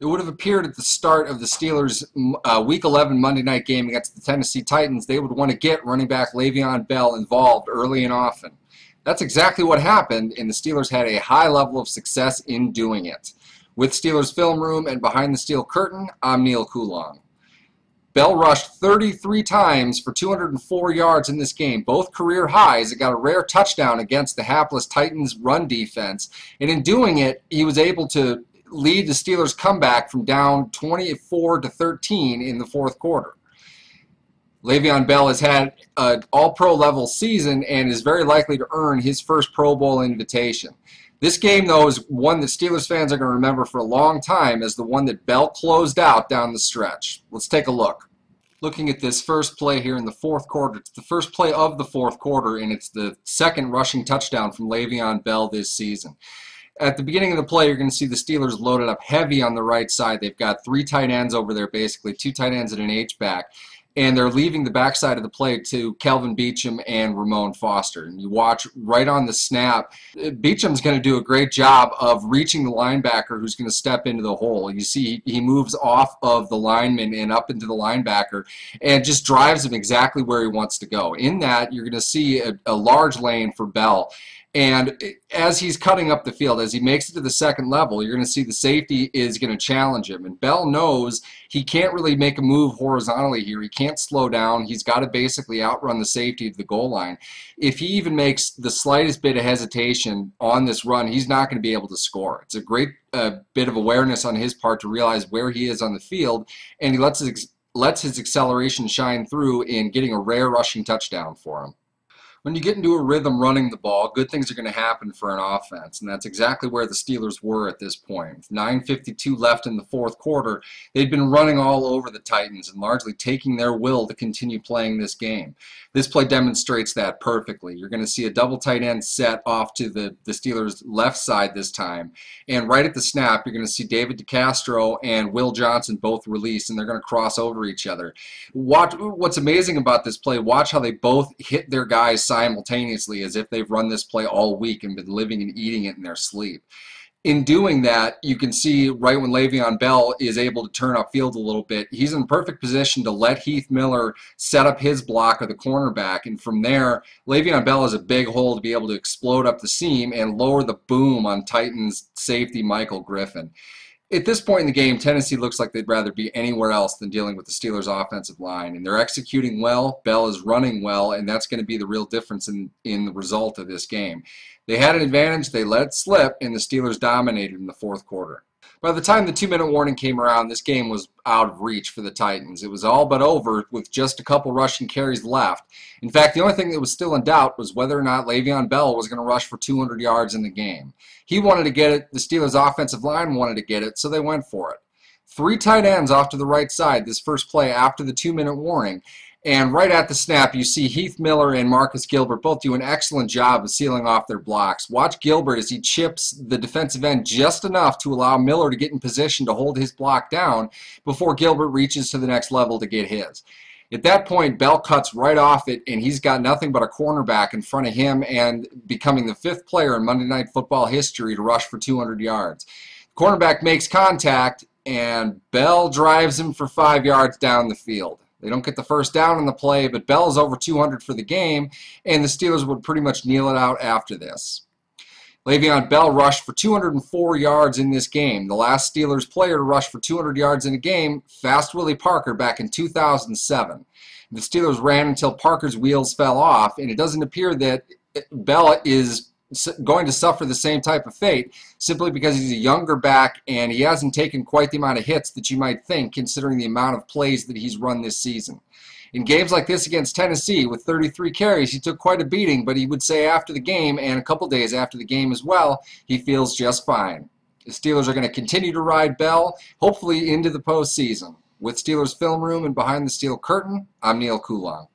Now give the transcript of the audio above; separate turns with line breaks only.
It would have appeared at the start of the Steelers' Week 11 Monday night game against the Tennessee Titans they would want to get running back Le'Veon Bell involved early and often. That's exactly what happened, and the Steelers had a high level of success in doing it. With Steelers Film Room and Behind the Steel Curtain, I'm Neal Coolong. Bell rushed 33 times for 204 yards in this game, both career highs. It got a rare touchdown against the hapless Titans' run defense, and in doing it, he was able to lead the Steelers' comeback from down 24-13 in the fourth quarter. Le'Veon Bell has had an all-pro level season and is very likely to earn his first Pro Bowl invitation. This game, though, is one that Steelers fans are going to remember for a long time as the one that Bell closed out down the stretch. Let's take a look. Looking at this first play here in the fourth quarter, it's the first play of the fourth quarter, and it's the second rushing touchdown from Le'Veon Bell this season. At the beginning of the play, you're going to see the Steelers loaded up heavy on the right side. They've got three tight ends over there, basically, two tight ends and an H-back. And they're leaving the backside of the play to Kelvin Beachum and Ramon Foster. And you watch right on the snap, Beacham's going to do a great job of reaching the linebacker who's going to step into the hole. You see he moves off of the lineman and up into the linebacker and just drives him exactly where he wants to go. In that, you're going to see a large lane for Bell. And as he's cutting up the field, as he makes it to the second level, you're going to see the safety is going to challenge him. And Bell knows he can't really make a move horizontally here. He can't slow down. He's got to basically outrun the safety of the goal line. If he even makes the slightest bit of hesitation on this run, he's not going to be able to score. It's a great bit of awareness on his part to realize where he is on the field, and he lets his acceleration shine through in getting a rare rushing touchdown for him. When you get into a rhythm running the ball, good things are going to happen for an offense, and that's exactly where the Steelers were at this point. With 9:52 left in the fourth quarter, they'd been running all over the Titans and largely taking their will to continue playing this game. This play demonstrates that perfectly. You're going to see a double tight end set off to the Steelers' left side this time, and right at the snap, you're going to see David DeCastro and Will Johnson both release, and they're going to cross over each other. What's amazing about this play, watch how they both hit their guys simultaneously as if they've run this play all week and been living and eating it in their sleep. In doing that, you can see right when Le'Veon Bell is able to turn upfield a little bit, he's in perfect position to let Heath Miller set up his block of the cornerback, and from there, Le'Veon Bell has a big hole to be able to explode up the seam and lower the boom on Titans safety Michael Griffin. At this point in the game, Tennessee looks like they'd rather be anywhere else than dealing with the Steelers' offensive line. And they're executing well, Bell is running well, and that's going to be the real difference in the result of this game. They had an advantage, they let it slip, and the Steelers dominated in the fourth quarter. By the time the 2-minute warning came around, this game was out of reach for the Titans. It was all but over with just a couple rushing carries left. In fact, the only thing that was still in doubt was whether or not Le'Veon Bell was going to rush for 200 yards in the game. He wanted to get it, the Steelers' offensive line wanted to get it, so they went for it. Three tight ends off to the right side this first play after the 2-minute warning. And right at the snap, you see Heath Miller and Marcus Gilbert both do an excellent job of sealing off their blocks. Watch Gilbert as he chips the defensive end just enough to allow Miller to get in position to hold his block down before Gilbert reaches to the next level to get his. At that point, Bell cuts right off it, and he's got nothing but a cornerback in front of him and becoming the fifth player in Monday Night Football history to rush for 200 yards. The cornerback makes contact, and Bell drives him for 5 yards down the field. They don't get the first down on the play, but Bell is over 200 for the game, and the Steelers would pretty much kneel it out after this. Le'Veon Bell rushed for 204 yards in this game. The last Steelers player to rush for 200 yards in a game, Fast Willie Parker, back in 2007. The Steelers ran until Parker's wheels fell off, and it doesn't appear that Bell is going to suffer the same type of fate simply because he's a younger back and he hasn't taken quite the amount of hits that you might think considering the amount of plays that he's run this season. In games like this against Tennessee with 33 carries, he took quite a beating, but he would say after the game and a couple days after the game as well, he feels just fine. The Steelers are going to continue to ride Bell, hopefully into the postseason. With Steelers Film Room and Behind the Steel Curtain, I'm Neal Coolong.